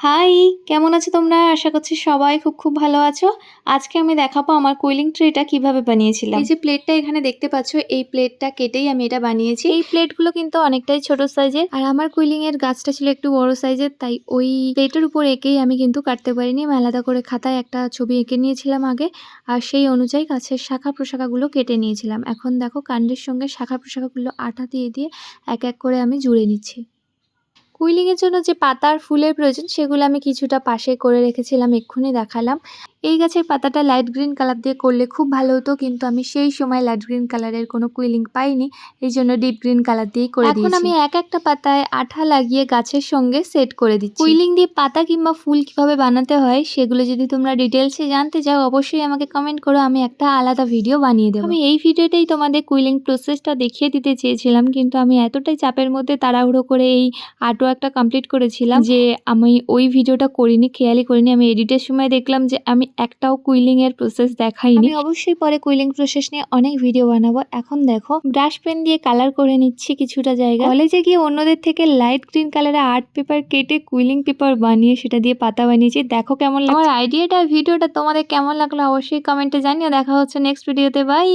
High, কেমন আছো তোমরা? আশা করছি সবাই খুব ভালো আছো। আজকে আমি দেখাবো আমার কুইলিং ট্রেটা কিভাবে বানিয়েছিলাম। এই যে প্লেটটা এখানে দেখতে পাচ্ছ, এই প্লেটটা কেটেই আমি এটা বানিয়েছি। এই প্লেটগুলো কিন্তু অনেকটাই ছোট সাইজের, আর আমার কুইলিং এর গাছটা ছিল একটু বড় সাইজের, তাই ওই প্লেটের উপর এঁকেই আমি কিন্তু কাটতে পারিনি। আমি আলাদা করে খাতায় একটা ছবি এঁকে নিয়েছিলাম আগে, আর সেই অনুযায়ী গাছের শাখা প্রশাখাগুলো কেটে নিয়েছিলাম। এখন দেখো কাণ্ডের সঙ্গে শাখা প্রশাখাগুলো আঠা দিয়ে দিয়ে এক এক করে আমি জুড়ে নিচ্ছি। কুইলিংয়ের জন্য যে পাতা আর ফুলের প্রয়োজন সেগুলো আমি কিছুটা পাশে করে রেখেছিলাম, এক্ষুনি দেখালাম। এই গাছের পাতাটা লাইট গ্রিন কালার দিয়ে করলে খুব ভালো হতো, কিন্তু আমি সেই সময় লাইট গ্রিন কালারের কোনো কুইলিং পাইনি, এই জন্য ডিপ গ্রিন কালার দিয়েই করে দিয়েছি। এখন আমি এক একটা পাতায় আঠা লাগিয়ে গাছের সঙ্গে সেট করে দিচ্ছি। কুইলিং দিয়ে পাতা কিংবা ফুল কিভাবে বানাতে হয় সেগুলো যদি তোমরা ডিটেলসে জানতে চাও অবশ্যই আমাকে কমেন্ট করো, আমি একটা আলাদা ভিডিও বানিয়ে দেবো। আমি এই ভিডিওতেই তোমাদের কুইলিং প্রসেসটা দেখিয়ে দিতে চেয়েছিলাম, কিন্তু আমি এতটাই চাপের মধ্যে তাড়াহুড়ো করে এই আর্টও একটা কমপ্লিট করেছিলাম যে আমি ওই ভিডিওটা করিনি, খেয়ালই করিনি। আমি এডিটের সময় দেখলাম যে আমি একটাও কুইলিং এর প্রসেস দেখাইনি। আমি অবশ্যই পরে কুইলিং প্রসেস নিয়ে অনেক ভিডিও বানাবো। এখন দেখো ব্রাশ পেন দিয়ে কালার করে নিচ্ছি কিছুটা জায়গা। কলেজে গিয়ে অন্যদের থেকে লাইট গ্রিন কালারের আর্ট পেপার কেটে কুইলিং পেপার বানিয়ে সেটা দিয়ে পাতা বানিয়েছি। দেখো কেমন লাগছে। আমার আইডিয়াটা ভিডিওটা তোমাদের কেমন লাগলো অবশ্যই কমেন্টে জানিও। দেখা হচ্ছে নেক্সট ভিডিওতে। বাই।